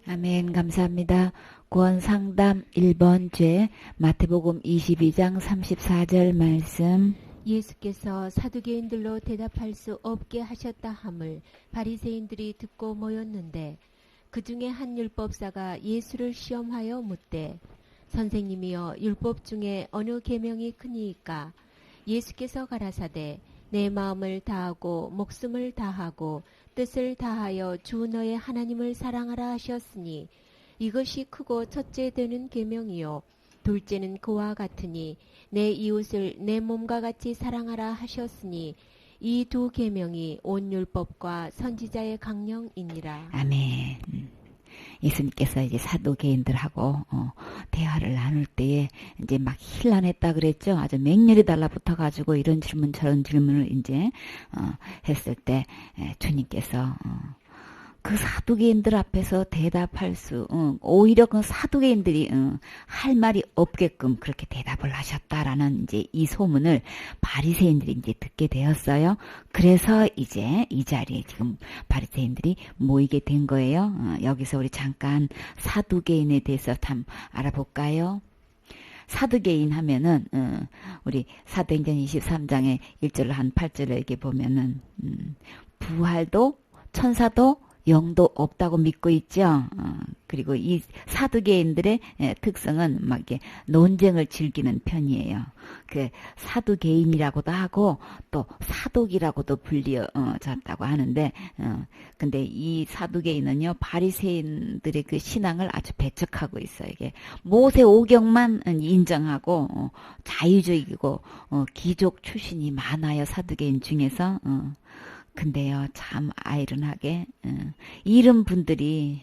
아멘. 감사합니다. 구원상담 1번 죄 마태복음 22장 34절 말씀. 예수께서 사두개인들로 대답할 수 없게 하셨다 함을 바리새인들이 듣고 모였는데 그 중에 한 율법사가 예수를 시험하여 묻되 선생님이여 율법 중에 어느 계명이 크니이까? 예수께서 가라사대 내 마음을 다하고 목숨을 다하고 뜻을 다하여 주 너의 하나님을 사랑하라 하셨으니 이것이 크고 첫째 되는 계명이요 둘째는 그와 같으니 내 이웃을 내 몸과 같이 사랑하라 하셨으니 이 두 계명이 온 율법과 선지자의 강령이니라. 아멘. 예수님께서 이제 사도개인들하고 대화를 나눌 때에 이제 막 힐난했다 그랬죠. 아주 맹렬히 달라붙어 가지고 이런 질문 저런 질문을 이제 했을 때 주님께서 그 사두개인들 앞에서 대답할 수, 오히려 그 사두개인들이 할 말이 없게끔 그렇게 대답을 하셨다라는 이제 이 소문을 바리새인들이 이제 듣게 되었어요. 그래서 이제 이 자리에 지금 바리새인들이 모이게 된 거예요. 여기서 우리 잠깐 사두개인에 대해서 참 알아볼까요? 사두개인 하면은 우리 사도행전 23장의 1절 한 8절에 이렇게 보면은 부활도 천사도 영도 없다고 믿고 있죠. 그리고 이 사두개인들의 특성은 막 이렇게 논쟁을 즐기는 편이에요. 그 사두개인이라고도 하고 또 사독이라고도 불리어졌다고 하는데, 근데 이 사두개인은요 바리새인들의 그 신앙을 아주 배척하고 있어요. 이게 모세 오경만 인정하고 자유적이고 귀족 출신이 많아요. 사두개인 중에서. 근데요, 참 아이러니하게 이런 분들이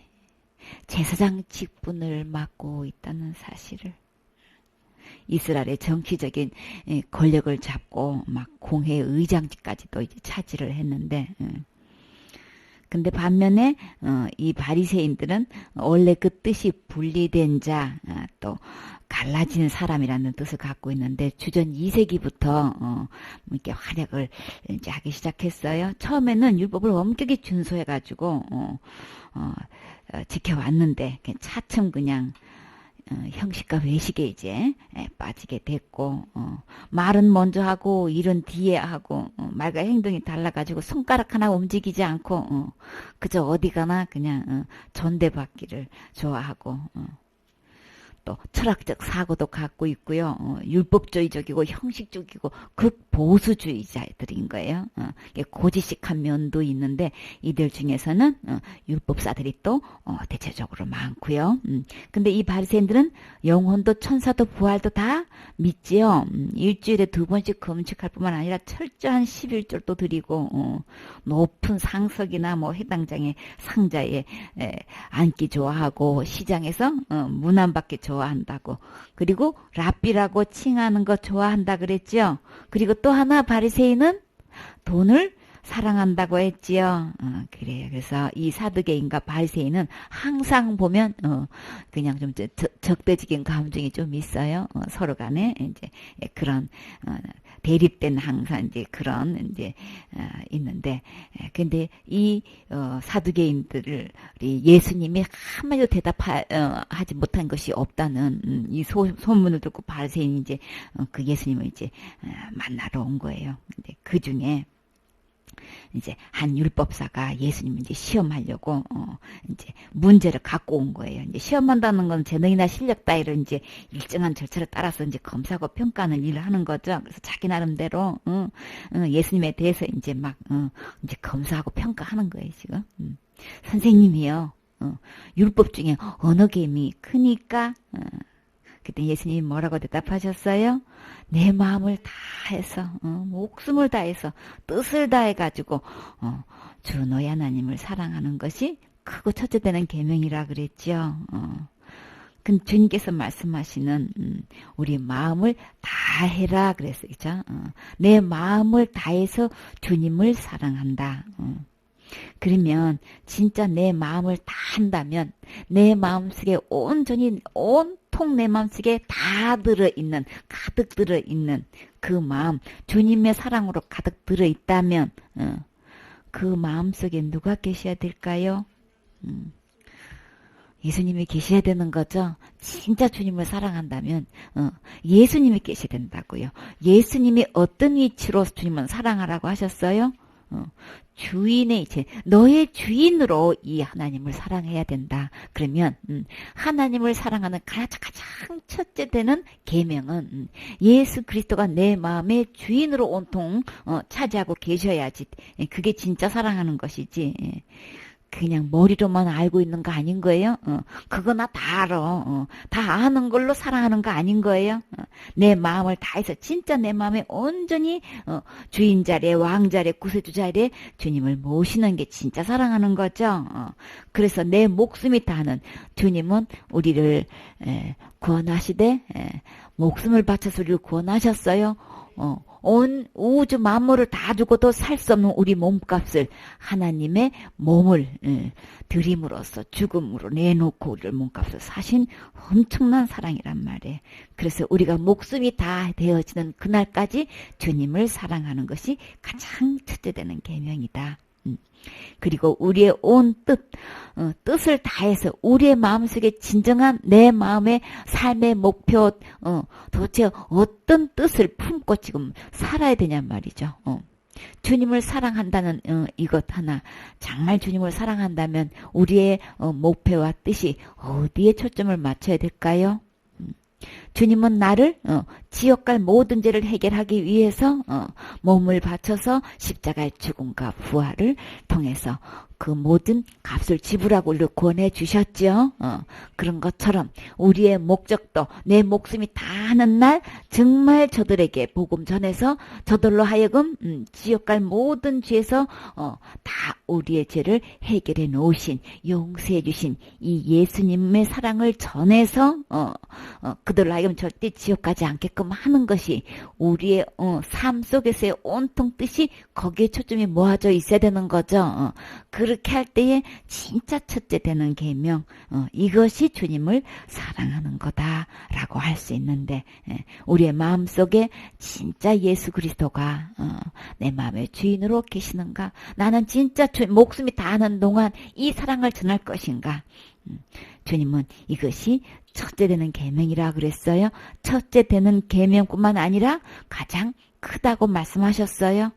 제사장 직분을 맡고 있다는 사실을 이스라엘의 정치적인 권력을 잡고 막 공회 의장직까지도 이제 차지를 했는데 근데 반면에 이 바리새인들은 원래 그 뜻이 분리된 자, 또 갈라진 사람이라는 뜻을 갖고 있는데 주전 2세기부터 이렇게 활약을 이제 하기 시작했어요. 처음에는 율법을 엄격히 준수해가지고 지켜왔는데 차츰 그냥 형식과 외식에 이제 빠지게 됐고 말은 먼저 하고 일은 뒤에 하고 말과 행동이 달라가지고 손가락 하나 움직이지 않고 그저 어디 가나 그냥 전대받기를 좋아하고 또 철학적 사고도 갖고 있고요. 율법주의적이고 형식적이고 극보수주의자들인 거예요. 고지식한 면도 있는데 이들 중에서는 율법사들이 또 대체적으로 많고요. 근데 이 바리새인들은 영혼도 천사도 부활도 다 믿지요. 일주일에 2번씩 금식할 뿐만 아니라 철저한 11절도 드리고 높은 상석이나 뭐 해당장의 상자에 앉기 좋아하고 시장에서 문 안 받기 좋아한다고. 그리고 랍비라고 칭하는 거 좋아한다 그랬죠. 그리고 또 하나 바리새인은 돈을 사랑한다고 했지요. 그래요. 그래서 이 사두개인과 바리새인은 항상 보면 그냥 좀 적대적인 감정이 좀 있어요. 서로 간에 이제 그런 대립된 항상 이제 그런 이제 있는데 근데 이 사두개인들을 예수님이 한마디도 대답하지 못한 것이 없다는 이 소문을 듣고 바리새인이 이제 그 예수님을 이제 만나러 온 거예요. 근데 그 중에 이제 한 율법사가 예수님 이제 시험하려고 이제 문제를 갖고 온 거예요. 이제 시험한다는 건 재능이나 실력 따위를 이제 일정한 절차를 따라서 이제 검사하고 평가하는 일을 하는 거죠. 그래서 자기 나름대로 예수님에 대해서 이제 막 이제 검사하고 평가하는 거예요 지금. 선생님이요. 율법 중에 어느 계명이 크니까? 그때 예수님이 뭐라고 대답하셨어요? 내 마음을 다해서 목숨을 다해서 뜻을 다해가지고 주 너의 하나님을 사랑하는 것이 크고 첫째 되는 계명이라 그랬죠. 근데 주님께서 말씀하시는 우리 마음을 다해라 그랬어요. 그죠? 내 마음을 다해서 주님을 사랑한다. 그러면 진짜 내 마음을 다 한다면 내 마음속에 온전히 온통 내 마음속에 다 들어있는 가득 들어있는 그 마음 주님의 사랑으로 가득 들어있다면 그 마음속에 누가 계셔야 될까요? 예수님이 계셔야 되는 거죠. 진짜 주님을 사랑한다면 예수님이 계셔야 된다고요. 예수님이 어떤 위치로 주님은 사랑하라고 하셨어요? 주인의 이제 너의 주인으로 이 하나님을 사랑해야 된다. 그러면 하나님을 사랑하는 가장 첫째 되는 계명은 예수 그리스도가 내 마음의 주인으로 온통 차지하고 계셔야지. 그게 진짜 사랑하는 것이지. 그냥 머리로만 알고 있는 거 아닌 거예요? 그거나 다 알아. 다 아는 걸로 사랑하는 거 아닌 거예요? 내 마음을 다해서 진짜 내 마음에 온전히 주인 자리에 왕 자리에 구세주 자리에 주님을 모시는 게 진짜 사랑하는 거죠. 그래서 내 목숨이 다하는 주님은 우리를 구원하시되 목숨을 바쳐서 우리를 구원하셨어요. 온 우주 만물을 다 주고도 살 수 없는 우리 몸값을 하나님의 몸을 드림으로써 죽음으로 내놓고 우리를 몸값을 사신 엄청난 사랑이란 말이에요. 그래서 우리가 목숨이 다 되어지는 그날까지 주님을 사랑하는 것이 가장 첫째 되는 계명이다. 그리고 우리의 온 뜻을 다해서 우리의 마음속에 진정한 내 마음의 삶의 목표 도대체 어떤 뜻을 품고 지금 살아야 되냔 말이죠. 주님을 사랑한다는 이것 하나 정말 주님을 사랑한다면 우리의 목표와 뜻이 어디에 초점을 맞춰야 될까요? 주님은 나를 지옥갈 모든 죄를 해결하기 위해서 몸을 바쳐서 십자가의 죽음과 부활을 통해서 그 모든 값을 지불하고 우리를 구원해 주셨죠. 그런 것처럼 우리의 목적도 내 목숨이 다하는 날 정말 저들에게 복음 전해서 저들로 하여금 지옥갈 모든 죄에서 다 우리의 죄를 해결해 놓으신 용서해 주신 이 예수님의 사랑을 전해서 그들로 하여금 절대 지옥 가지 않게끔 하는 것이 우리의 삶 속에서의 온통 뜻이 거기에 초점이 모아져 있어야 되는 거죠. 그렇게 할 때에 진짜 첫째 되는 계명 이것이 주님을 사랑하는 거다라고 할 수 있는데 우리의 마음속에 진짜 예수 그리스도가 내 마음의 주인으로 계시는가? 나는 진짜 목숨이 다하는 동안 이 사랑을 전할 것인가? 주님은 이것이 첫째 되는 계명이라 그랬어요. 첫째 되는 계명뿐만 아니라 가장 크다고 말씀하셨어요.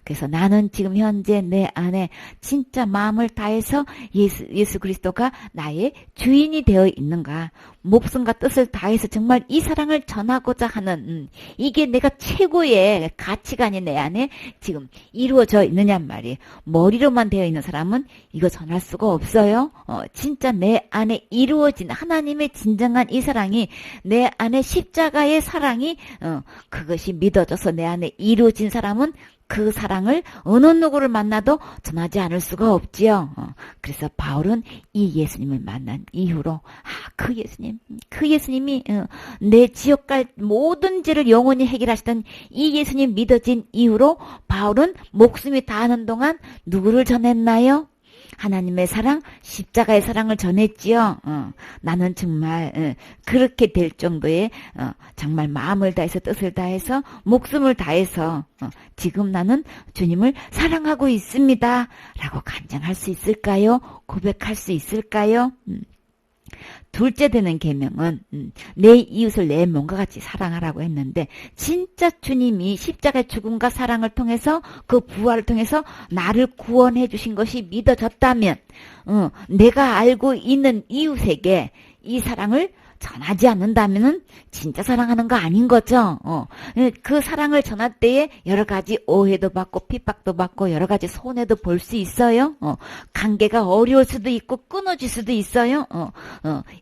그래서 나는 지금 현재 내 안에 진짜 마음을 다해서 예수 그리스도가 나의 주인이 되어 있는가? 목숨과 뜻을 다해서 정말 이 사랑을 전하고자 하는 이게 내가 최고의 가치관이 내 안에 지금 이루어져 있느냔 말이에요. 머리로만 되어 있는 사람은 이거 전할 수가 없어요. 진짜 내 안에 이루어진 하나님의 진정한 이 사랑이 내 안에 십자가의 사랑이 그것이 믿어져서 내 안에 이루어진 사람은 그 사랑을 어느 누구를 만나도 전하지 않을 수가 없지요. 그래서 바울은 이 예수님을 만난 이후로 그 예수님이 내 지옥 갈 모든 죄를 영원히 해결하시던 이 예수님 믿어진 이후로 바울은 목숨이 다하는 동안 누구를 전했나요? 하나님의 사랑, 십자가의 사랑을 전했지요. 나는 정말 그렇게 될 정도의 정말 마음을 다해서 뜻을 다해서 목숨을 다해서 지금 나는 주님을 사랑하고 있습니다. 라고 간증할 수 있을까요? 고백할 수 있을까요? 둘째 되는 계명은 내 이웃을 내 몸과 같이 사랑하라고 했는데 진짜 주님이 십자가의 죽음과 사랑을 통해서 그 부활을 통해서 나를 구원해 주신 것이 믿어졌다면 내가 알고 있는 이웃에게 이 사랑을 전하지 않는다면은 진짜 사랑하는 거 아닌 거죠. 그 사랑을 전할 때에 여러 가지 오해도 받고 핍박도 받고 여러 가지 손해도 볼 수 있어요. 관계가 어려울 수도 있고 끊어질 수도 있어요.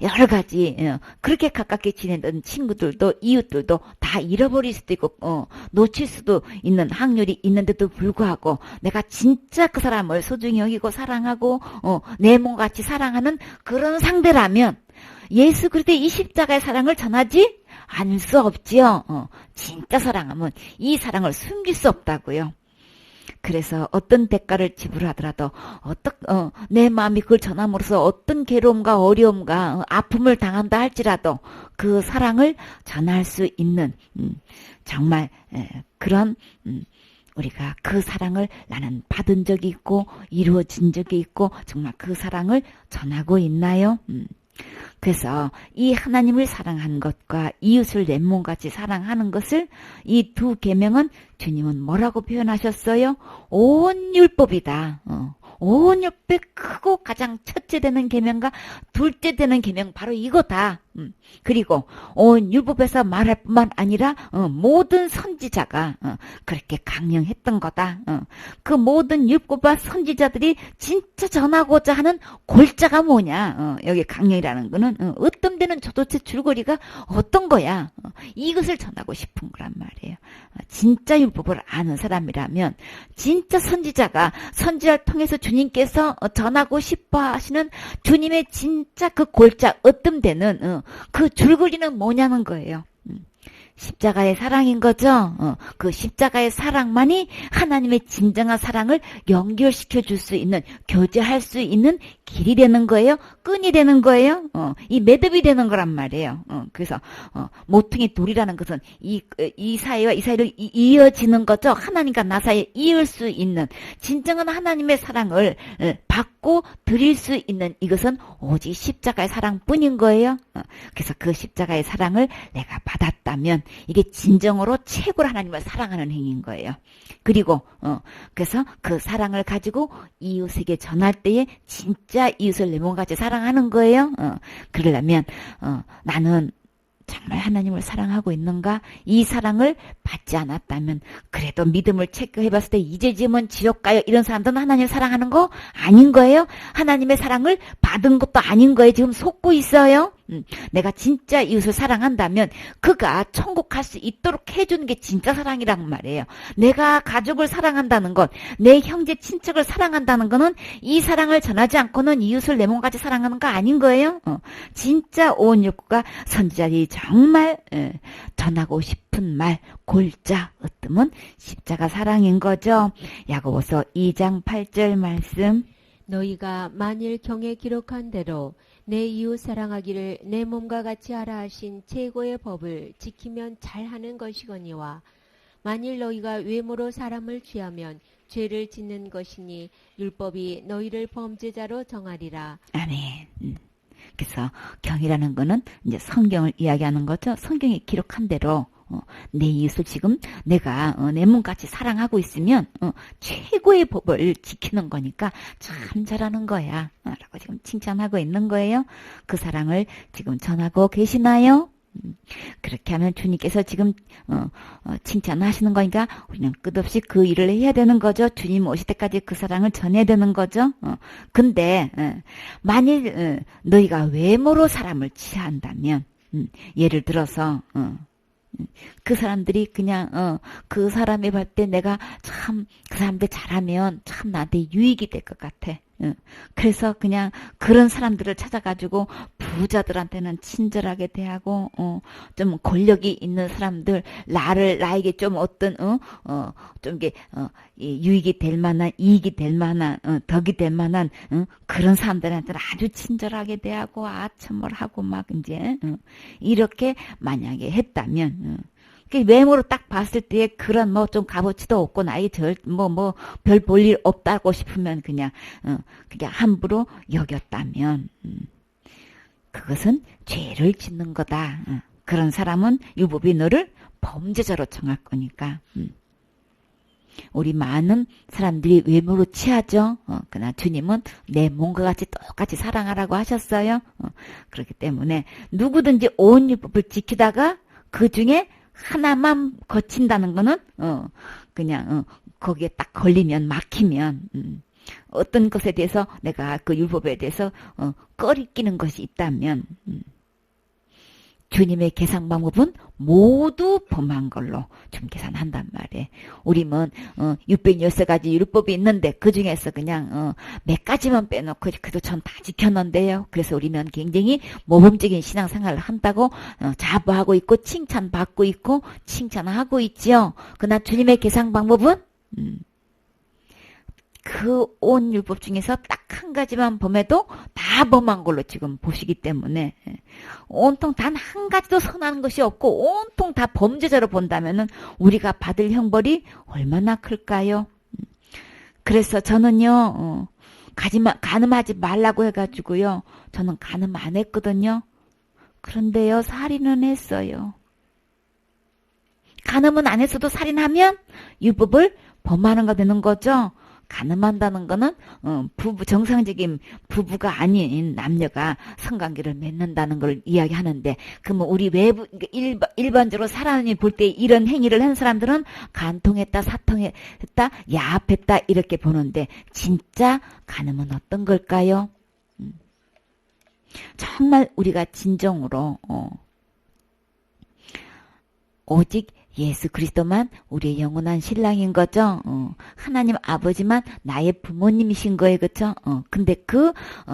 여러 가지 그렇게 가깝게 지내던 친구들도 이웃들도 다 잃어버릴 수도 있고 놓칠 수도 있는 확률이 있는데도 불구하고 내가 진짜 그 사람을 소중히 여기고 사랑하고 내 몸같이 사랑하는 그런 상대라면 예수 그리스도의 이 십자가의 사랑을 전하지 않을 수 없지요. 진짜 사랑하면 이 사랑을 숨길 수 없다고요. 그래서 어떤 대가를 지불하더라도 내 마음이 그걸 전함으로써 어떤 괴로움과 어려움과 아픔을 당한다 할지라도 그 사랑을 전할 수 있는 정말 그런 우리가 그 사랑을 나는 받은 적이 있고 이루어진 적이 있고 정말 그 사랑을 전하고 있나요? 그래서 이 하나님을 사랑한 것과 이웃을 내 몸같이 사랑하는 것을 이 두 계명은 주님은 뭐라고 표현하셨어요? 온 율법이다. 온 율법의 크고 가장 첫째 되는 계명과 둘째 되는 계명 바로 이거다. 그리고 온 율법에서 말할 뿐만 아니라 모든 선지자가 그렇게 강령했던 거다. 그 모든 율법과 선지자들이 진짜 전하고자 하는 골자가 뭐냐. 여기 강령이라는 거는 어떤 데는 도대체 줄거리가 어떤 거야. 이것을 전하고 싶은 거란 말이에요. 진짜 율법을 아는 사람이라면 진짜 선지자가 선지자를 통해서 주님께서 전하고 싶어 하시는 주님의 진짜 그 골자 어떤 데는 그 줄거리는 뭐냐는 거예요. 십자가의 사랑인 거죠. 그 십자가의 사랑만이 하나님의 진정한 사랑을 연결시켜 줄 수 있는, 교제할 수 있는 길이 되는 거예요. 끈이 되는 거예요. 이 매듭이 되는 거란 말이에요. 그래서 모퉁이 돌이라는 것은 이 사이와 이 사이를 이어지는 거죠. 하나님과 나 사이에 이을 수 있는 진정한 하나님의 사랑을 받고 드릴 수 있는 이것은 오직 십자가의 사랑뿐인 거예요. 그래서 그 십자가의 사랑을 내가 받았다면 이게 진정으로 최고로 하나님을 사랑하는 행위인 거예요. 그리고 그래서 그 사랑을 가지고 이웃에게 전할 때에 진짜 이웃을 내 몸같이 사랑하는 거예요. 그러려면 나는 정말 하나님을 사랑하고 있는가? 이 사랑을 받지 않았다면 그래도 믿음을 체크해봤을 때 이제 지으면 지옥 가요. 이런 사람들은 하나님을 사랑하는 거 아닌 거예요. 하나님의 사랑을 받은 것도 아닌 거예요. 지금 속고 있어요. 내가 진짜 이웃을 사랑한다면 그가 천국 갈 수 있도록 해주는 게 진짜 사랑이란 말이에요. 내가 가족을 사랑한다는 것, 내 형제 친척을 사랑한다는 거는 이 사랑을 전하지 않고는 이웃을 내 몸같이 사랑하는 거 아닌 거예요. 진짜 온 욕구가 선지자들이 정말 전하고 싶은 말, 골자 어뜸은 십자가 사랑인 거죠. 야고보서 2장 8절 말씀. 너희가 만일 경에 기록한 대로 내 이웃 사랑하기를 내 몸과 같이 하라 하신 최고의 법을 지키면 잘하는 것이거니와 만일 너희가 외모로 사람을 취하면 죄를 짓는 것이니 율법이 너희를 범죄자로 정하리라. 아멘. 그래서 경이라는 거는 이제 성경을 이야기하는 거죠. 성경에 기록한 대로 내 이웃을 지금 내가 내 몸같이 사랑하고 있으면 최고의 법을 지키는 거니까 참 잘하는 거야 라고 지금 칭찬하고 있는 거예요. 그 사랑을 지금 전하고 계시나요? 그렇게 하면 주님께서 지금 칭찬하시는 거니까 우리는 끝없이 그 일을 해야 되는 거죠. 주님 오실 때까지 그 사랑을 전해야 되는 거죠. 근데 만일 너희가 외모로 사람을 취한다면 예를 들어서 그 사람들이 그냥 그 사람이 볼 때 내가 참 그 사람들 잘하면 참 나한테 유익이 될 것 같아. 그래서 그냥 그런 사람들을 찾아가지고 부자들한테는 친절하게 대하고 좀 권력이 있는 사람들 나에게 좀 어떤 좀 이게 유익이 될 만한 이익이 될 만한 덕이 될 만한 그런 사람들한테는 아주 친절하게 대하고 아첨을 하고 막 이제 이렇게 만약에 했다면 그 외모로 딱 봤을 때 그런 뭐 좀 값어치도 없고 나이 별 볼 일 없다고 싶으면 그냥 함부로 여겼다면 그것은 죄를 짓는 거다. 그런 사람은 율법이 너를 범죄자로 정할 거니까. 우리 많은 사람들이 외모로 취하죠. 그러나 주님은 내 몸과 같이 똑같이 사랑하라고 하셨어요. 그렇기 때문에 누구든지 온 율법을 지키다가 그 중에 하나만 거친다는 거는 그냥 거기에 딱 걸리면 막히면 어떤 것에 대해서 내가 그 율법에 대해서 꺼리끼는 것이 있다면 주님의 계산 방법은 모두 범한 걸로 좀 계산한단 말이에요. 우리는 613가지 율법이 있는데 그 중에서 그냥 몇 가지만 빼놓고 그래도 전 다 지켰는데요. 그래서 우리는 굉장히 모범적인 신앙생활을 한다고 자부하고 있고 칭찬받고 있고 칭찬하고 있지요. 그러나 주님의 계산 방법은 그 온 율법 중에서 딱 한 가지만 범해도 다 범한 걸로 지금 보시기 때문에 온통 단 한 가지도 선한 것이 없고 온통 다 범죄자로 본다면은 우리가 받을 형벌이 얼마나 클까요? 그래서 저는요, 간음하지 말라고 해가지고요, 저는 간음 안 했거든요. 그런데요, 살인은 했어요. 간음은 안 했어도 살인하면 율법을 범하는 거 되는 거죠. 간음한다는 거는 정상적인 부부가 아닌 남녀가 성관계를 맺는다는 걸 이야기하는데, 그러면 우리 외부 일반적으로 사람이 볼 때 이런 행위를 한 사람들은 간통했다, 사통했다, 야합했다 이렇게 보는데, 진짜 간음은 어떤 걸까요? 정말 우리가 진정으로 오직 예수 그리스도만 우리의 영원한 신랑인 거죠. 하나님 아버지만 나의 부모님이신 거예요. 그렇죠? 근데 그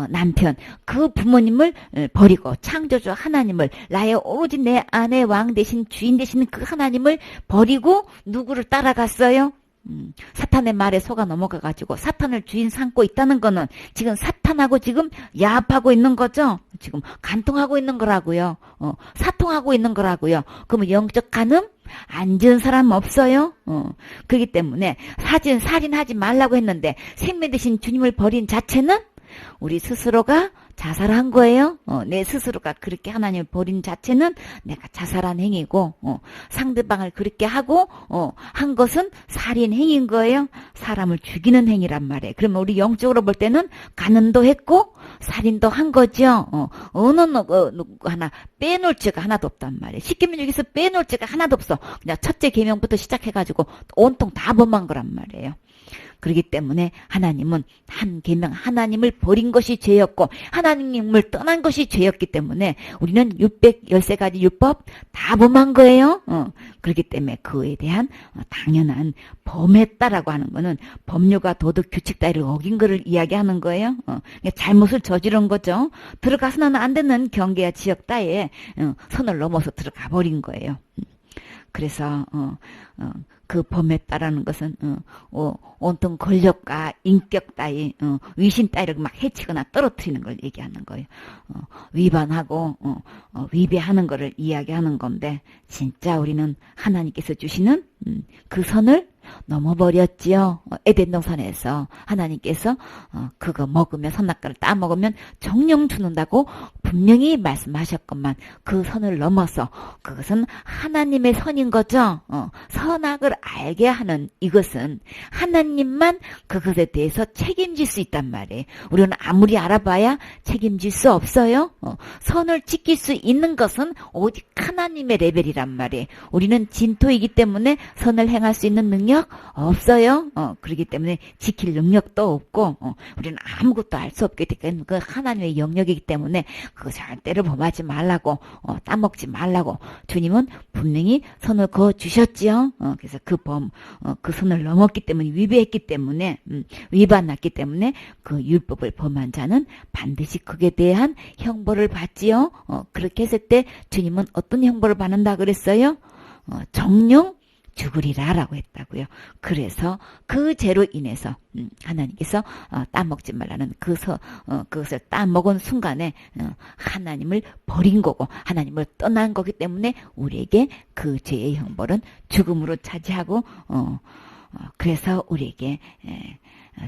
남편, 그 부모님을 버리고 창조주 하나님을, 나의 오로지 내 안의 왕 대신 주인 되신 그 하나님을 버리고 누구를 따라갔어요? 사탄의 말에 속아 넘어가가지고 사탄을 주인 삼고 있다는 거는 지금 사탄하고 지금 야합하고 있는 거죠. 지금 간통하고 있는 거라고요. 사통하고 있는 거라고요. 그러면 영적 간음 안 지은 사람 없어요. 그렇기 때문에 살인하지 말라고 했는데 생명 대신 주님을 버린 자체는 우리 스스로가 자살한 거예요. 내 스스로가 그렇게 하나님을 버린 자체는 내가 자살한 행위고, 상대방을 그렇게 하고 한 것은 살인 행위인 거예요. 사람을 죽이는 행위란 말이에요. 그러면 우리 영적으로 볼 때는 간음도 했고 살인도 한 거죠. 어느 누구 하나 빼놓을 죄가 하나도 없단 말이에요. 십계명 중에서 빼놓을 죄가 하나도 없어. 그냥 첫째 계명부터 시작해가지고 온통 다 범한 거란 말이에요. 그렇기 때문에 하나님은 한 계명 하나님을 버린 것이 죄였고 하나님을 떠난 것이 죄였기 때문에 우리는 613가지 율법 다 범한 거예요. 그렇기 때문에 그에 대한 당연한 범했다라고 하는 거는 법률과 도덕 규칙 따위를 어긴 거를 이야기하는 거예요. 잘못을 저지른 거죠. 들어가서는 안 되는 경계와 지역 따위에 선을 넘어서 들어가 버린 거예요. 그래서 그 범했다라는 것은 온통 권력과 인격 따위 위신 따위를 막 해치거나 떨어뜨리는 걸 얘기하는 거예요. 위반하고 위배하는 거를 이야기하는 건데, 진짜 우리는 하나님께서 주시는 그 선을 넘어버렸지요. 에덴 동산에서 하나님께서 그거 먹으면, 선악과를 따먹으면 정령 죽는다고 분명히 말씀하셨건만 그 선을 넘어서 그것은 하나님의 선인 거죠. 선악을 알게 하는 이것은 하나님만 그것에 대해서 책임질 수 있단 말이에요. 우리는 아무리 알아봐야 책임질 수 없어요. 선을 지킬 수 있는 것은 오직 하나님의 레벨이란 말이에요. 우리는 진토이기 때문에 선을 행할 수 있는 능력 없어요. 그렇기 때문에 지킬 능력도 없고 우리는 아무것도 알 수 없기 때문에 그 하나님의 영역이기 때문에 그거 절대로 범하지 말라고, 따먹지 말라고 주님은 분명히 선을 그어 주셨지요. 그래서 그 선을 넘었기 때문에, 위배했기 때문에, 위반했기 때문에 그 율법을 범한 자는 반드시 그에 대한 형벌을 받지요. 그렇게 했을 때 주님은 어떤 형벌을 받는다 그랬어요? 정령 죽으리라 라고 했다고요. 그래서 그 죄로 인해서 하나님께서 따먹지 말라는 그것을 따먹은 순간에 하나님을 버린 거고 하나님을 떠난 거기 때문에 우리에게 그 죄의 형벌은 죽음으로 차지하고 그래서 우리에게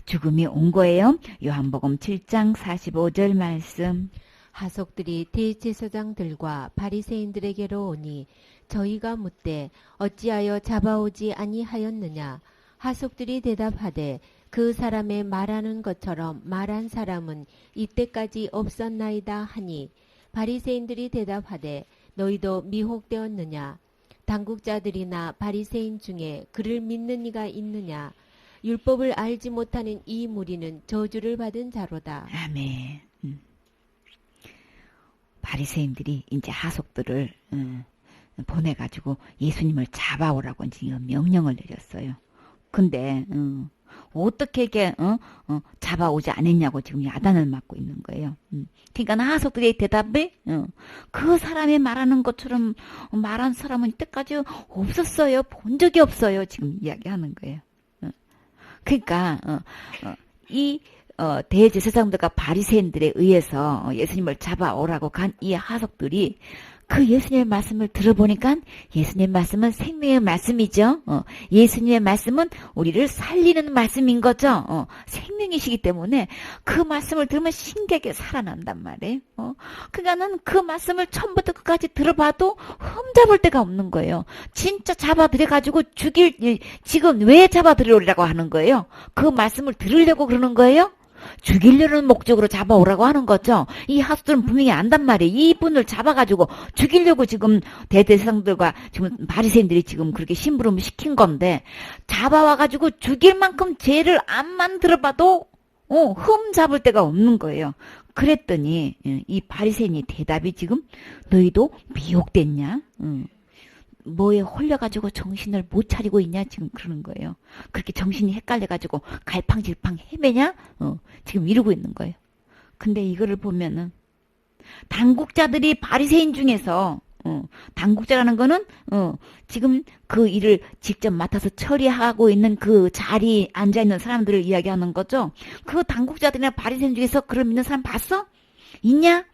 죽음이 온 거예요. 요한복음 7장 45절 말씀. 하속들이 대제사장들과 바리새인들에게로 오니 저희가 묻되 어찌하여 잡아오지 아니하였느냐. 하속들이 대답하되 그 사람의 말하는 것처럼 말한 사람은 이때까지 없었나이다 하니, 바리새인들이 대답하되 너희도 미혹되었느냐. 당국자들이나 바리새인 중에 그를 믿는 이가 있느냐. 율법을 알지 못하는 이 무리는 저주를 받은 자로다. 아멘. 바리새인들이 이제 하속들을 보내가지고 예수님을 잡아오라고 지금 명령을 내렸어요. 근데 어떻게 이게 잡아오지 않았냐고 지금 야단을 맞고 있는 거예요. 그러니까 하속들의 대답이 그 사람이 말하는 것처럼 말한 사람은 이때까지 없었어요. 본 적이 없어요. 지금 이야기하는 거예요. 그러니까 이 대제사장들과 바리새인들에 의해서 예수님을 잡아오라고 간 이 하석들이 그 예수님의 말씀을 들어보니까 예수님의 말씀은 생명의 말씀이죠. 예수님의 말씀은 우리를 살리는 말씀인 거죠. 생명이시기 때문에 그 말씀을 들으면 신기하게 살아난단 말이에요. 그러니까는 그 말씀을 처음부터 끝까지 들어봐도 흠잡을 데가 없는 거예요. 진짜 잡아들여가지고 지금 왜 잡아들여오라고 하는 거예요? 그 말씀을 들으려고 그러는 거예요? 죽이려는 목적으로 잡아오라고 하는 거죠. 이 하수들은 분명히 안단 말이에요. 이분을 잡아가지고 죽이려고 지금 대대상들과 지금 바리새인들이 지금 그렇게 심부름을 시킨 건데 잡아와가지고 죽일 만큼 죄를 안만 들어봐도 흠 잡을 데가 없는 거예요. 그랬더니 이 바리새인이 대답이 지금 너희도 미혹됐냐? 뭐에 홀려가지고 정신을 못 차리고 있냐 지금 그러는 거예요. 그렇게 정신이 헷갈려가지고 갈팡질팡 헤매냐 지금 이러고 있는 거예요. 근데 이거를 보면은 당국자들이 바리새인 중에서 당국자라는 거는 지금 그 일을 직접 맡아서 처리하고 있는 그 자리에 앉아있는 사람들을 이야기하는 거죠. 그 당국자들이나 바리새인 중에서 그걸 믿는 사람 봤어? 있냐?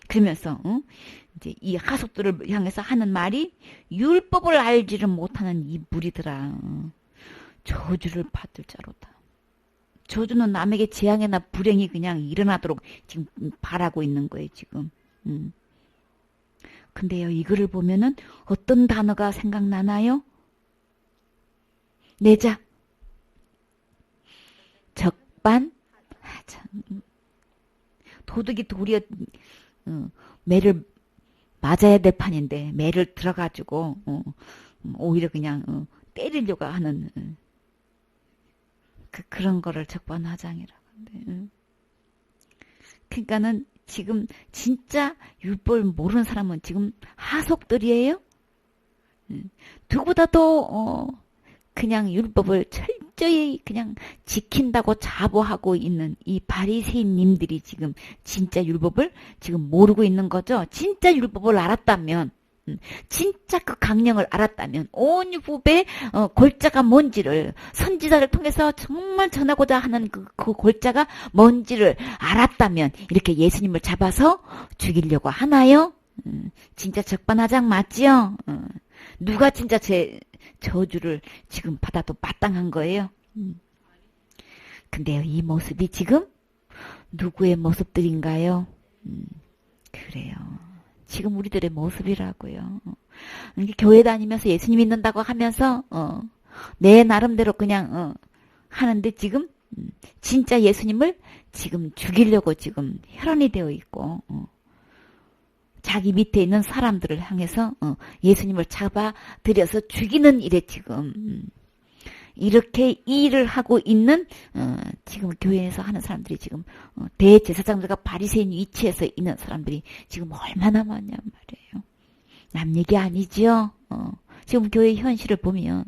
그러면서 이제 이 하속들을 향해서 하는 말이 율법을 알지를 못하는 이 무리들아 저주를 받을 자로다. 저주는 남에게 재앙이나 불행이 그냥 일어나도록 지금 바라고 있는 거예요 지금. 근데요 이거를 보면은 어떤 단어가 생각나나요? 내자 적반 하장 도둑이 도리어 매를 맞아야 될 판인데 매를 들어가지고 오히려 그냥 때리려고 하는 그런 거를 적반하장이라고 하는데 그러니까는 지금 진짜 율법을 모르는 사람은 지금 하속들이에요. 누구보다도 그냥 율법을 철저히 그냥 지킨다고 자부하고 있는 이 바리새인님들이 지금 진짜 율법을 지금 모르고 있는 거죠. 진짜 율법을 알았다면 진짜 그 강령을 알았다면 온 율법의 골자가 뭔지를 선지자를 통해서 정말 전하고자 하는 그 골자가 뭔지를 알았다면 이렇게 예수님을 잡아서 죽이려고 하나요? 진짜 적반하장 맞지요? 누가 진짜 저주를 지금 받아도 마땅한 거예요. 근데요, 이 모습이 지금 누구의 모습들인가요? 그래요. 지금 우리들의 모습이라고요. 교회 다니면서 예수님 믿는다고 하면서 내 나름대로 그냥 하는데 지금 진짜 예수님을 지금 죽이려고 지금 혈안이 되어 있고 자기 밑에 있는 사람들을 향해서 예수님을 잡아들여서 죽이는 일에 지금 이렇게 일을 하고 있는 지금 교회에서 하는 사람들이 지금 대제사장들과 바리새인 위치에서 있는 사람들이 지금 얼마나 많냐 말이에요. 남 얘기 아니지요. 지금 교회 현실을 보면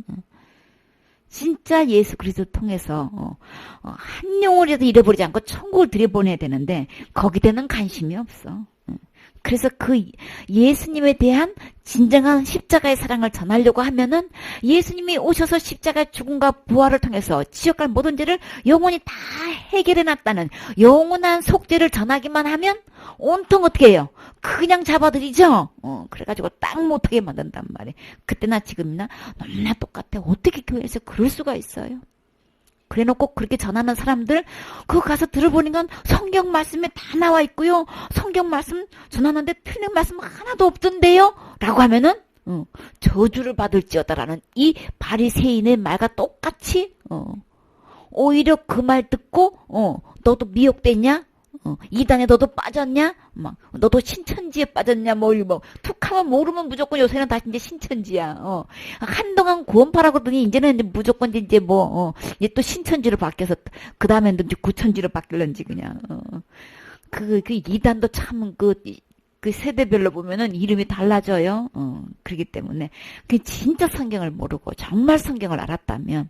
진짜 예수 그리스도를 통해서 한 영혼이라도 잃어버리지 않고 천국을 들여보내야 되는데 거기에 대한 관심이 없어. 그래서 그 예수님에 대한 진정한 십자가의 사랑을 전하려고 하면은 예수님이 오셔서 십자가의 죽음과 부활을 통해서 지옥 갈 모든 죄를 영원히 다 해결해 놨다는 영원한 속죄를 전하기만 하면 온통 어떻게 해요? 그냥 잡아들이죠? 그래가지고 딱 못하게 만든단 말이에요. 그때나 지금이나 너무나 똑같아. 어떻게 교회에서 그럴 수가 있어요? 그래놓고 그렇게 전하는 사람들 그거 가서 들어보니까 성경 말씀에 다 나와 있고요. 성경 말씀 전하는데 틀린 말씀 하나도 없던데요. 라고 하면은 저주를 받을지어다라는 이 바리새인의 말과 똑같이 오히려 그 말 듣고 너도 미혹됐냐? 이단에 너도 빠졌냐? 막 너도 신천지에 빠졌냐? 툭하면 모르면 무조건 요새는 다시 이제 신천지야. 한동안 구원파라고 그러더니 이제는 무조건 이제 이제 또 신천지로 바뀌어서 그 다음에는 이제 구천지로 바뀔런지 그냥. 그 이단도 참 그 세대별로 보면은 이름이 달라져요. 그렇기 때문에 그 진짜 성경을 모르고 정말 성경을 알았다면.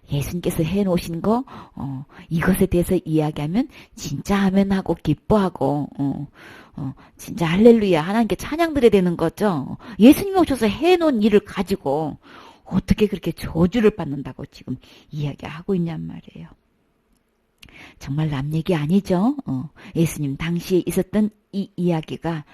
예수님께서 해놓으신 거 이것에 대해서 이야기하면 진짜 아멘하고 기뻐하고 진짜 할렐루야 하나님께 찬양 드려야 되는 거죠. 예수님이 오셔서 해놓은 일을 가지고 어떻게 그렇게 저주를 받는다고 지금 이야기하고 있냔 말이에요. 정말 남 얘기 아니죠. 예수님 당시에 있었던 이 이야기가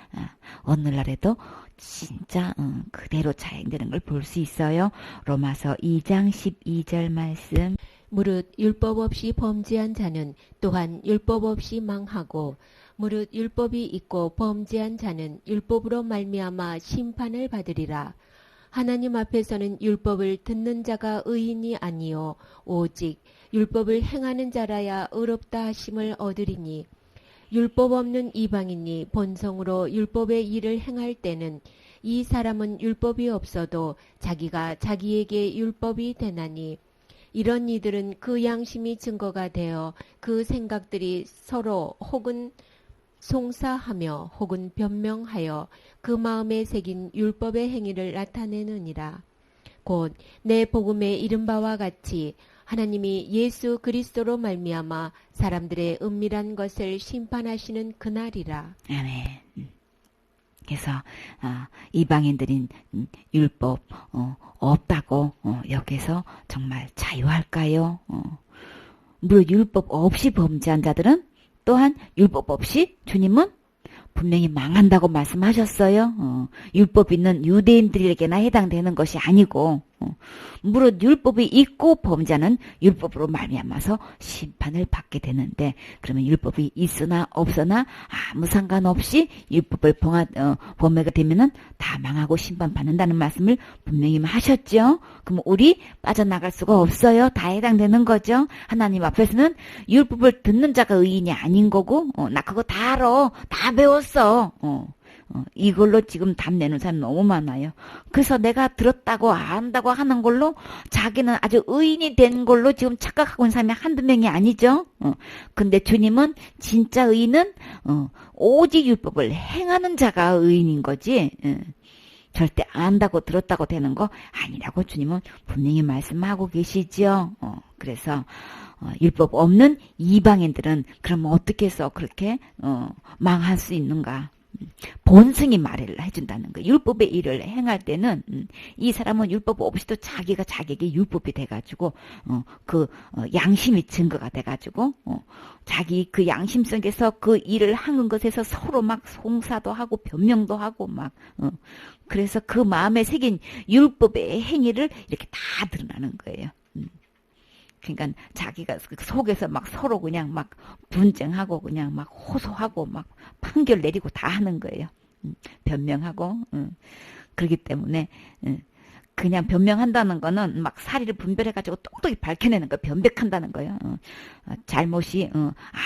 오늘날에도 진짜 그대로 자행되는 걸 볼 수 있어요. 로마서 2장 12절 말씀. 무릇 율법 없이 범죄한 자는 또한 율법 없이 망하고 무릇 율법이 있고 범죄한 자는 율법으로 말미암아 심판을 받으리라. 하나님 앞에서는 율법을 듣는 자가 의인이 아니요 오직 율법을 행하는 자라야 의롭다 하심을 얻으리니 율법 없는 이방인이 본성으로 율법의 일을 행할 때는 이 사람은 율법이 없어도 자기가 자기에게 율법이 되나니 이런 이들은 그 양심이 증거가 되어 그 생각들이 서로 혹은 송사하며 혹은 변명하여 그 마음에 새긴 율법의 행위를 나타내느니라. 곧 내 복음에 이른 바와 같이 하나님이 예수 그리스도로 말미암아 사람들의 은밀한 것을 심판하시는 그날이라. 아멘. 그래서 이방인들인 율법 없다고 여기서 정말 자유할까요? 무릇 율법 없이 범죄한 자들은 또한 율법 없이 주님은 분명히 망한다고 말씀하셨어요. 율법 있는 유대인들에게나 해당되는 것이 아니고 무릇 율법이 있고 범죄는 율법으로 말미암아서 심판을 받게 되는데 그러면 율법이 있으나 없으나 아무 상관없이 율법을 범해가 되면은 다 망하고 심판받는다는 말씀을 분명히 하셨죠. 그럼 우리 빠져나갈 수가 없어요. 다 해당되는 거죠. 하나님 앞에서는 율법을 듣는 자가 의인이 아닌 거고 나 그거 다 알아. 다 배웠어. 이걸로 지금 답 내는 사람 너무 많아요. 그래서 내가 들었다고 안다고 하는 걸로 자기는 아주 의인이 된 걸로 지금 착각하고 있는 사람이 한두 명이 아니죠. 근데 주님은 진짜 의인은 오직 율법을 행하는 자가 의인인 거지. 절대 안다고 들었다고 되는 거 아니라고 주님은 분명히 말씀하고 계시죠. 그래서 율법 없는 이방인들은 그럼 어떻게 해서 그렇게 망할 수 있는가? 본성이 말을 해준다는 거예요. 율법의 일을 행할 때는 이 사람은 율법 없이도 자기가 자기에게 율법이 돼가지고 양심이 증거가 돼가지고 자기 그 양심 속에서 그 일을 하는 것에서 서로 막 송사도 하고 변명도 하고 막 그래서 그 마음에 새긴 율법의 행위를 이렇게 다 드러나는 거예요. 그러니까 자기가 속에서 막 서로 그냥 막 분쟁하고 그냥 막 호소하고 막 판결 내리고 다 하는 거예요. 변명하고 그렇기 때문에 그냥 변명한다는 거는 막 사리를 분별해가지고 똑똑히 밝혀내는 거, 변백한다는 거예요. 잘못이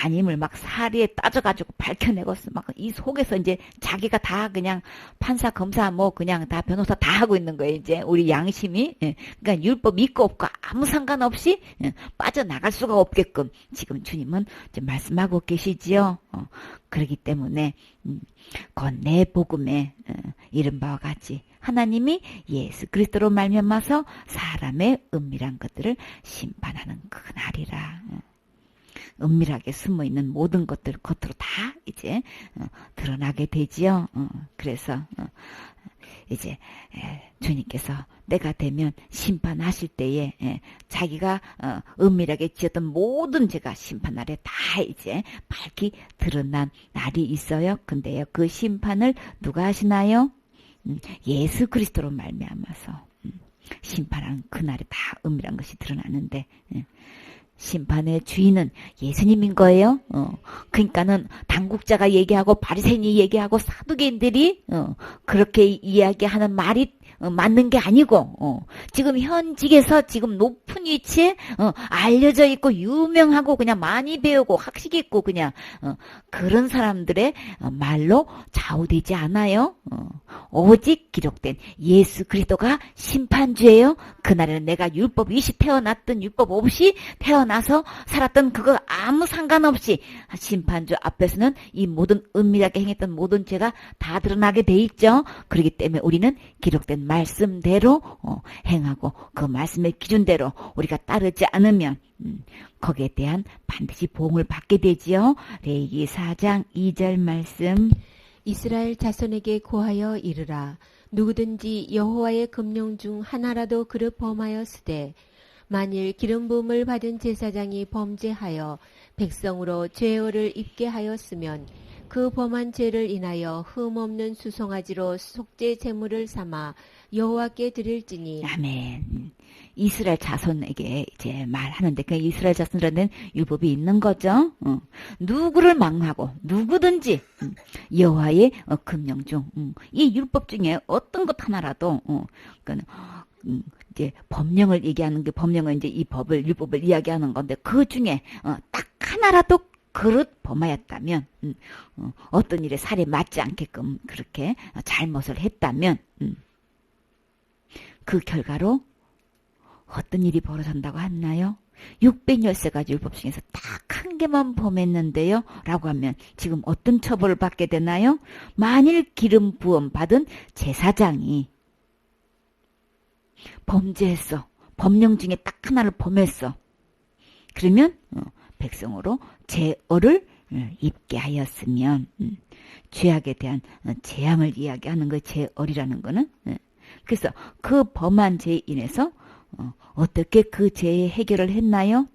아님을 막 사리에 따져가지고 밝혀내고 막 이 속에서 이제 자기가 다 그냥 판사, 검사 뭐 그냥 다 변호사 다 하고 있는 거예요. 이제 우리 양심이 그러니까 율법 있고 없고 아무 상관없이 빠져나갈 수가 없게끔 지금 주님은 이제 말씀하고 계시지요. 그렇기 때문에 곧 내 복음에 이른 바와 같이 하나님이 예수 그리스도로 말미암아서 사람의 은밀한 것들을 심판하는 그날이라. 은밀하게 숨어있는 모든 것들 겉으로 다 이제 드러나게 되지요. 그래서 이제 주님께서 내가 되면 심판하실 때에 자기가 은밀하게 지었던 모든 죄가 심판날에 다 이제 밝히 드러난 날이 있어요. 근데요 그 심판을 누가 하시나요? 예수 그리스도로 말미암아서 심판하는 그날에 다 은밀한 것이 드러나는데 심판의 주인은 예수님인 거예요. 그러니까는 당국자가 얘기하고 바리새인이 얘기하고 사두개인들이 그렇게 이야기하는 말이 맞는 게 아니고 지금 현직에서 지금 높은 위치에 알려져 있고 유명하고 그냥 많이 배우고 학식 있고 그냥 그런 사람들의 말로 좌우되지 않아요. 오직 기록된 예수 그리스도가 심판주예요. 그날에는 내가 율법 없이 태어났던 율법 없이 태어나서 살았던 그거 아무 상관없이 심판주 앞에서는 이 모든 은밀하게 행했던 모든 죄가 다 드러나게 돼 있죠. 그렇기 때문에 우리는 기록된 말씀대로 행하고 그 말씀의 기준대로 우리가 따르지 않으면 거기에 대한 반드시 보응을 받게 되지요. 레위기 4장 2절 말씀. 이스라엘 자손에게 고하여 이르라. 누구든지 여호와의 금령 중 하나라도 그릇 범하였으되 만일 기름 부음을 받은 제사장이 범죄하여 백성으로 죄어를 입게 하였으면 그 범한 죄를 인하여 흠없는 수송아지로 속죄 제물을 삼아 여호와께 드릴지니. 아멘. 이스라엘 자손에게 이제 말하는데 그 이스라엘 자손이라는 율법이 있는 거죠. 누구를 망하고 누구든지 여호와의 금령 중 이 율법 중에 어떤 것 하나라도 이제 법령을 얘기하는 게 법령은 이제 이 법을 율법을 이야기하는 건데 그 중에 딱 하나라도 그릇 범하였다면 어떤 일에 살에 맞지 않게끔 그렇게 잘못을 했다면 그 결과로 어떤 일이 벌어진다고 했나요? 600열세까지 율법 중에서 딱 한 개만 범했는데요 라고 하면 지금 어떤 처벌을 받게 되나요? 만일 기름 부음 받은 제사장이 범죄했어. 법령 중에 딱 하나를 범했어. 그러면 백성으로 제어를 입게 하였으면 죄악에 대한 재앙을 이야기하는 거 제어리라는 거는 그래서 그 범한 죄에 인해서 어떻게 그 죄의 해결을 했나요?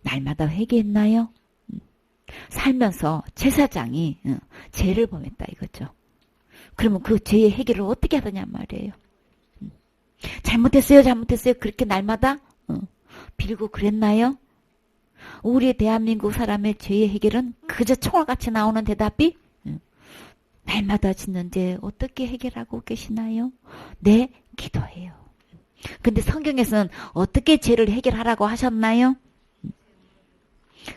날마다 회개했나요? 살면서 제사장이 죄를 범했다 이거죠. 그러면 그 죄의 해결을 어떻게 하더냐 말이에요. 잘못했어요 그렇게 날마다 빌고 그랬나요? 우리 대한민국 사람의 죄의 해결은 그저 총알같이 나오는 대답이 날마다 짓는 죄 어떻게 해결하고 계시나요? 네, 기도해요. 근데 성경에서는 어떻게 죄를 해결하라고 하셨나요?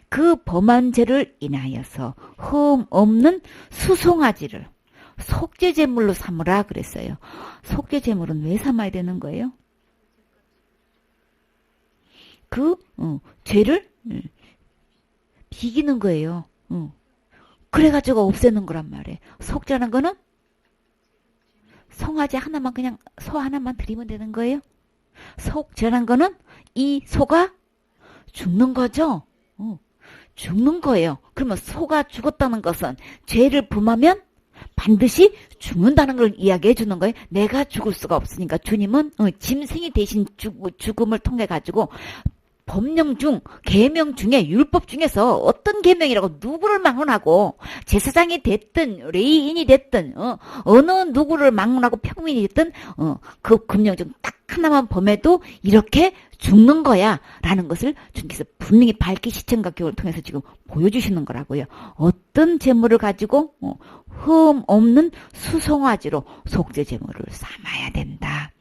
그 범한 죄를 인하여서 흠 없는 수송아지를 속죄제물로 삼으라 그랬어요. 속죄제물은 왜 삼아야 되는 거예요? 그 죄를 비기는 거예요. 그래가지고 없애는 거란 말이에요. 속죄하는 거는 송아지 하나만 그냥 소 하나만 드리면 되는 거예요. 속죄하는 거는 이 소가 죽는 거죠. 죽는 거예요. 그러면 소가 죽었다는 것은 죄를 범하면 반드시 죽는다는 걸 이야기해 주는 거예요. 내가 죽을 수가 없으니까 주님은 짐승이 대신 죽음을 통해 가지고 법령 중 계명 중에 율법 중에서 어떤 계명이라고 누구를 망언하고 제사장이 됐든 레위인이 됐든 어느 누구를 망언하고 평민이 됐든 그 금령 중 딱 하나만 범해도 이렇게 죽는 거야 라는 것을 주님께서 분명히 밝히 시청각 교훈을 통해서 지금 보여주시는 거라고요. 어떤 제물을 가지고 흠 없는 수송아지로 속죄 제물을 삼아야 된다.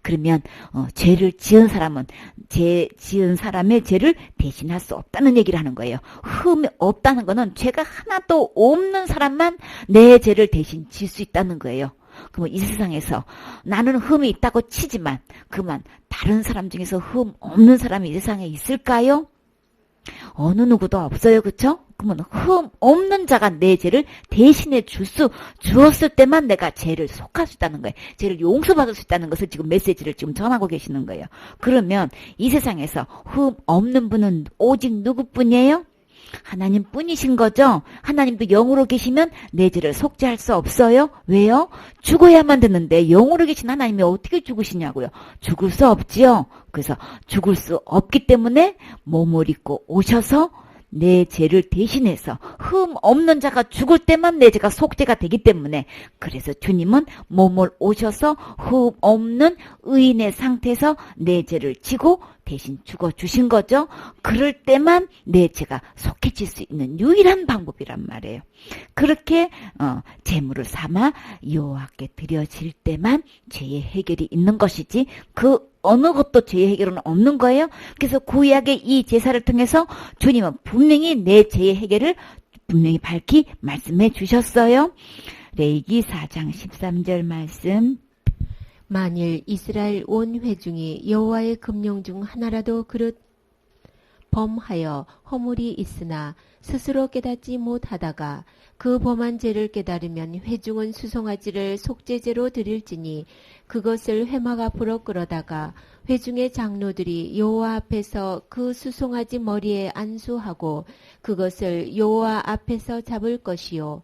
그러면 죄를 지은 사람은 지은 사람의 죄를 대신할 수 없다는 얘기를 하는 거예요. 흠이 없다는 거는 죄가 하나도 없는 사람만 내 죄를 대신 질 수 있다는 거예요. 그러면 이 세상에서 나는 흠이 있다고 치지만 그만 다른 사람 중에서 흠 없는 사람이 이 세상에 있을까요? 어느 누구도 없어요. 그쵸? 그러면 흠 없는 자가 내 죄를 대신해 주었을 때만 내가 죄를 속할 수 있다는 거예요. 죄를 용서받을 수 있다는 것을 지금 메시지를 지금 전하고 계시는 거예요. 그러면 이 세상에서 흠 없는 분은 오직 누구뿐이에요? 하나님 뿐이신 거죠. 하나님도 영으로 계시면 내 죄를 속죄할 수 없어요. 왜요? 죽어야만 되는데 영으로 계신 하나님이 어떻게 죽으시냐고요. 죽을 수 없지요. 그래서 죽을 수 없기 때문에 몸을 입고 오셔서 내 죄를 대신해서 흠 없는 자가 죽을 때만 내 죄가 속죄가 되기 때문에 그래서 주님은 몸을 오셔서 흠 없는 의인의 상태에서 내 죄를 지고 대신 죽어주신 거죠. 그럴 때만 내 죄가 속해질 수 있는 유일한 방법이란 말이에요. 그렇게 제물을 삼아 여호와께 드려질 때만 죄의 해결이 있는 것이지 그 어느 것도 죄의 해결은 없는 거예요. 그래서 구약의 이 제사를 통해서 주님은 분명히 내 죄의 해결을 분명히 밝히 말씀해 주셨어요. 레위기 4장 13절 말씀. 만일 이스라엘 온 회중이 여호와의 금령 중 하나라도 그릇 범하여 허물이 있으나 스스로 깨닫지 못하다가 그 범한 죄를 깨달으면 회중은 수송아지를 속죄제로 드릴지니 그것을 회막 앞으로 끌어다가 회중의 장로들이 여호와 앞에서 그 수송아지 머리에 안수하고 그것을 여호와 앞에서 잡을 것이요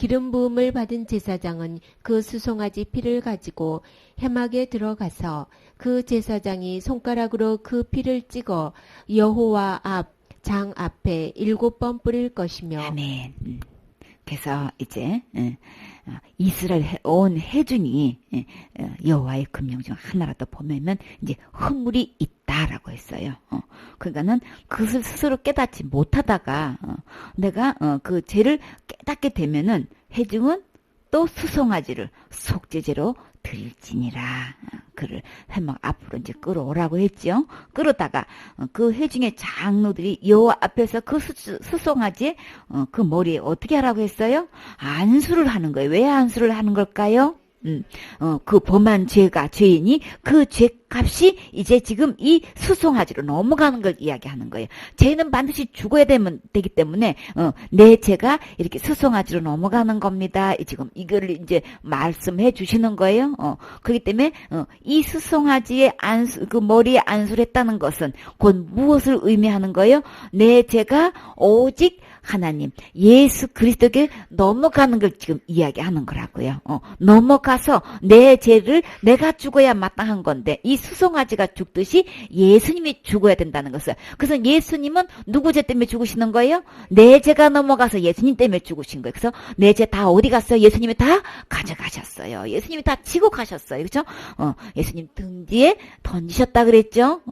기름 부음을 받은 제사장은 그 수송아지 피를 가지고 회막에 들어가서 그 제사장이 손가락으로 그 피를 찍어 여호와 앞 장 앞에 7번 뿌릴 것이며. 아멘. 그래서 이제 이스라엘 온 회중이 여호와의 금령 중 하나라도 보면은 이제 허물이 있다라고 했어요. 그러니까는 그것을 스스로 깨닫지 못하다가 내가 그 죄를 깨닫게 되면은 회중은 또 수송아지를 속죄제로 드릴지니라. 그를 회막 앞으로 이제 끌어오라고 했죠. 끌어다가 그 회중의 장로들이 여호와 앞에서 그 수송아지의 그 머리에 어떻게 하라고 했어요? 안수를 하는 거예요. 왜 안수를 하는 걸까요? 그 범한 죄인이 그 죄값이 이제 지금 이 수송아지로 넘어가는 걸 이야기하는 거예요. 죄는 반드시 죽어야 되기 때문에 내 죄가 이렇게 수송아지로 넘어가는 겁니다. 지금 이거를 이제 말씀해 주시는 거예요. 그렇기 때문에 이 수송아지의 그 머리에 안수를 했다는 것은 곧 무엇을 의미하는 거예요? 내 죄가 오직 하나님 예수 그리스도께 넘어가는 걸 지금 이야기하는 거라고요. 넘어가서 내 죄를 내가 죽어야 마땅한 건데 이 수송아지가 죽듯이 예수님이 죽어야 된다는 것을. 그래서 예수님은 누구 죄 때문에 죽으시는 거예요? 내 죄가 넘어가서 예수님 때문에 죽으신 거예요. 그래서 내 죄 다 어디 갔어요? 예수님이 다 가져가셨어요. 예수님이 다 지고 가셨어요. 그렇죠? 예수님 등 뒤에 던지셨다 그랬죠?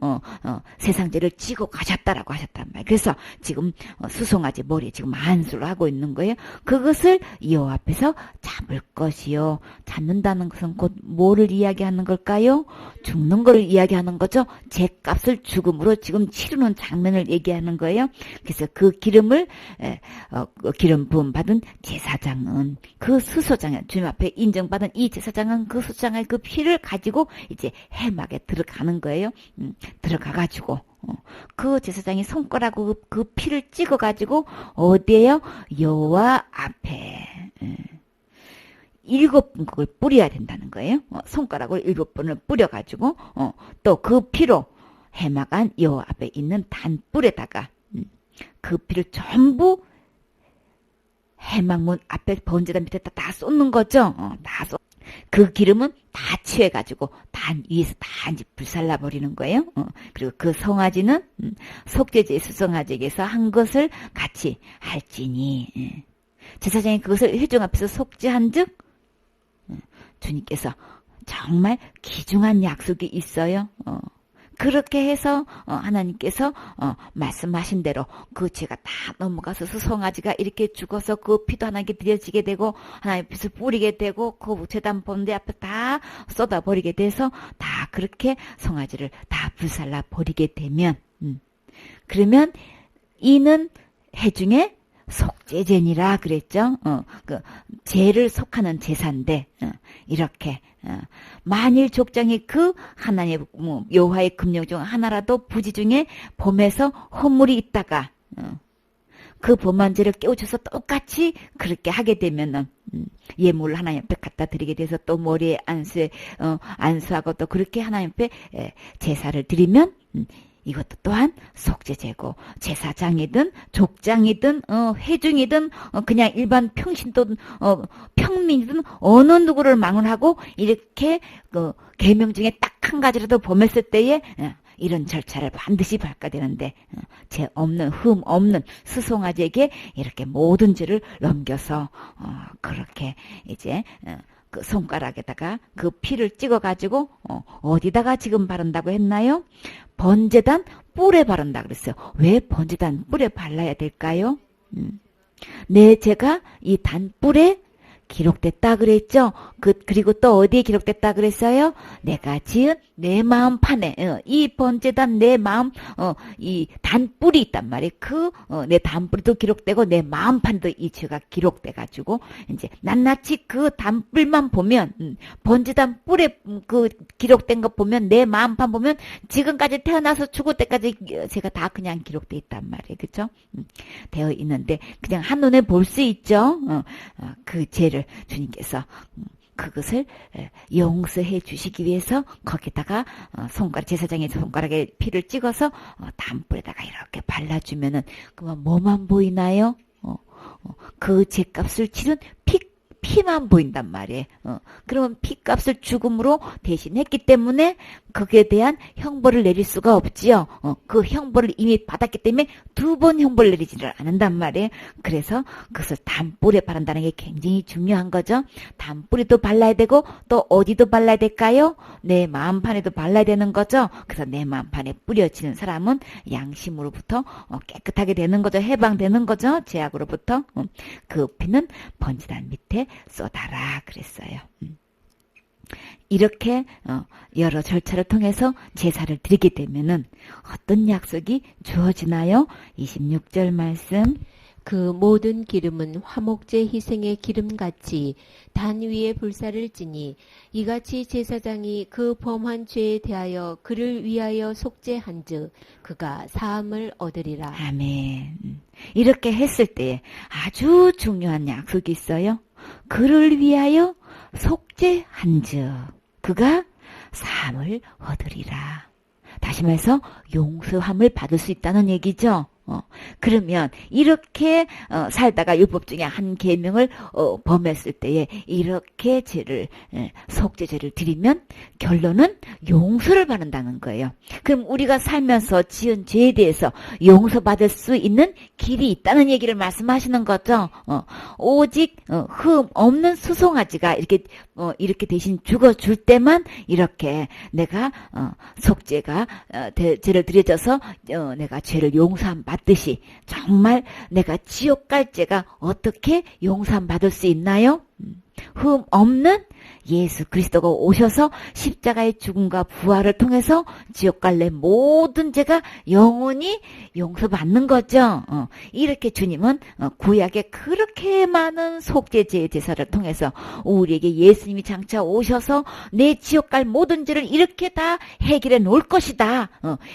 세상 죄를 지고 가셨다라고 하셨단 말이에요. 그래서 지금 수송아지 머리에 지금 안수를 하고 있는 거예요. 그것을 여호와 앞에서 잡을 것이요. 잡는다는 것은 곧 뭐를 이야기하는 걸까요? 죽는 걸 이야기하는 거죠. 죄값을 죽음으로 지금 치르는 장면을 얘기하는 거예요. 그래서 그 기름을 기름 부음 받은 제사장은 그 수소장은 주님 앞에 인정받은 이 제사장은 그 수소장의 그 피를 가지고 이제 회막에 들어가는 거예요. 들어가가지고 그 제사장이 손가락으로 그 피를 찍어가지고 어디에요? 여호와 앞에 7번 그걸 뿌려야 된다는 거예요. 손가락을 7번을 뿌려가지고 또 그 피로 회막 안 여호와 앞에 있는 단불에다가 그 피를 전부 회막문 앞에 번제단 밑에다 다 쏟는 거죠. 그 기름은 다 취해가지고 단 위에서 다 이제 불살라 버리는 거예요. 그리고 그 송아지는 속죄제 수송아지에게서 한 것을 같이 할지니 제사장이 그것을 회중 앞에서 속죄한즉 주님께서 정말 귀중한 약속이 있어요. 그렇게 해서 하나님께서 말씀하신 대로 그 죄가 다 넘어가서 수송아지가 이렇게 죽어서 그 피도 하나님께 드려지게 되고 하나님 앞에서 뿌리게 되고 그 제단 본대 앞에 다 쏟아버리게 돼서 다 그렇게 송아지를 다 불살라 버리게 되면 그러면 이는 회중의 속죄제니라 그랬죠. 그 죄를 속하는 제사인데 이렇게 만일 족장이 그 하나님의 여호와의 금령 중 하나라도 부지 중에 범해서 허물이 있다가 그 범한 죄를 깨우쳐서 똑같이 그렇게 하게 되면은 예물을 하나님 앞에 갖다 드리게 돼서 또 머리에 안수하고 또 그렇게 하나님 앞에 제사를 드리면 이것도 또한 속죄제고 제사장이든 족장이든 회중이든 그냥 일반 평신도든 평민이든 어느 누구를 망언하고 이렇게 계명 중에 딱 한 가지라도 범했을 때에 이런 절차를 반드시 밟아야 되는데 죄 없는 흠 없는 수송아지에게 이렇게 모든 죄를 넘겨서 그렇게 이제 그 손가락에다가 그 피를 찍어가지고 어디다가 지금 바른다고 했나요? 번제단 뿔에 바른다 그랬어요. 왜 번제단 뿔에 발라야 될까요? 내 죄가 이 단뿔에 기록됐다 그랬죠. 그리고 또 어디에 기록됐다 그랬어요? 내가 지은 내 마음판에 이 번제단 내 마음 이 단뿔이 있단 말이에요. 내 단뿔도 기록되고 내 마음판도 이 죄가 기록돼 가지고 이제 낱낱이 그 단뿔만 보면 번제단 뿔에 그 기록된 거 보면 내 마음판 보면 지금까지 태어나서 죽을 때까지 제가 다 그냥 기록돼 있단 말이에요. 그렇죠? 되어 있는데 그냥 한눈에 볼 수 있죠. 그 죄를 주님께서 그것을 용서해 주시기 위해서 거기다가 제사장의 손가락에 피를 찍어서 단불에다가 이렇게 발라주면은 그만 뭐만 보이나요? 그 죄값을 치른 피만 보인단 말이에요. 그러면 피값을 죽음으로 대신했기 때문에 거기에 대한 형벌을 내릴 수가 없지요. 그 형벌을 이미 받았기 때문에 두 번 형벌을 내리지를 않는단 말이에요. 그래서 그것을 단뿌리에 바른다는 게 굉장히 중요한 거죠. 단뿌리도 발라야 되고 또 어디도 발라야 될까요? 내 마음판에도 발라야 되는 거죠. 그래서 내 마음판에 뿌려지는 사람은 양심으로부터 깨끗하게 되는 거죠. 해방되는 거죠. 죄악으로부터. 그 피는 번지단 밑에 쏟아라 그랬어요. 이렇게 여러 절차를 통해서 제사를 드리게 되면은 어떤 약속이 주어지나요? 26절 말씀. 그 모든 기름은 화목제 희생의 기름같이 단 위에 불사를 찌니 이같이 제사장이 그 범한 죄에 대하여 그를 위하여 속죄한즉 그가 사함을 얻으리라. 아멘. 이렇게 했을 때에 아주 중요한 약속이 있어요. 그를 위하여 속죄한즉 그가 사함을 얻으리라. 다시 말해서 용서함을 받을 수 있다는 얘기죠. 그러면 이렇게 살다가 율법 중에 한 계명을 범했을 때에 이렇게 속죄죄를 드리면 결론은 용서를 받는다는 거예요. 그럼 우리가 살면서 지은 죄에 대해서 용서받을 수 있는 길이 있다는 얘기를 말씀하시는 거죠. 오직 흠 없는 수송아지가 이렇게 대신 죽어줄 때만 이렇게 내가 속죄가 죄를 드려져서 내가 죄를 용서함 받듯이 정말 내가 지옥 갈 죄가 어떻게 용서함 받을 수 있나요? 흠 없는 예수 그리스도가 오셔서 십자가의 죽음과 부활을 통해서 지옥 갈 내 모든 죄가 영원히 용서받는 거죠. 이렇게 주님은 구약에 그렇게 많은 속죄제의 제사를 통해서 우리에게 예수님이 장차 오셔서 내 지옥 갈 모든 죄를 이렇게 다 해결해 놓을 것이다.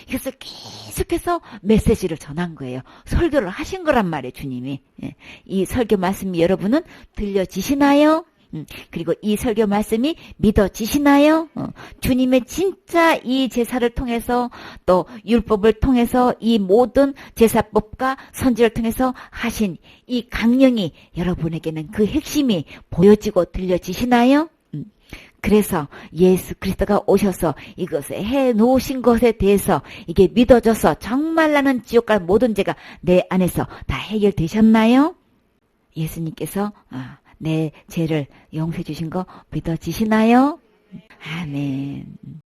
그래서 계속해서 메시지를 전한 거예요. 설교를 하신 거란 말이에요, 주님이. 이 설교 말씀이 여러분은 들려지시나요? 그리고 이 설교 말씀이 믿어지시나요? 주님의 진짜 이 제사를 통해서 또 율법을 통해서 이 모든 제사법과 선지를 통해서 하신 이 강령이 여러분에게는 그 핵심이 보여지고 들려지시나요? 그래서 예수 그리스도가 오셔서 이것을 해놓으신 것에 대해서 이게 믿어져서 정말 나는 지옥 갈 모든 죄가 내 안에서 다 해결되셨나요? 예수님께서 내 죄를 용서해 주신 거 믿어지시나요? 아멘.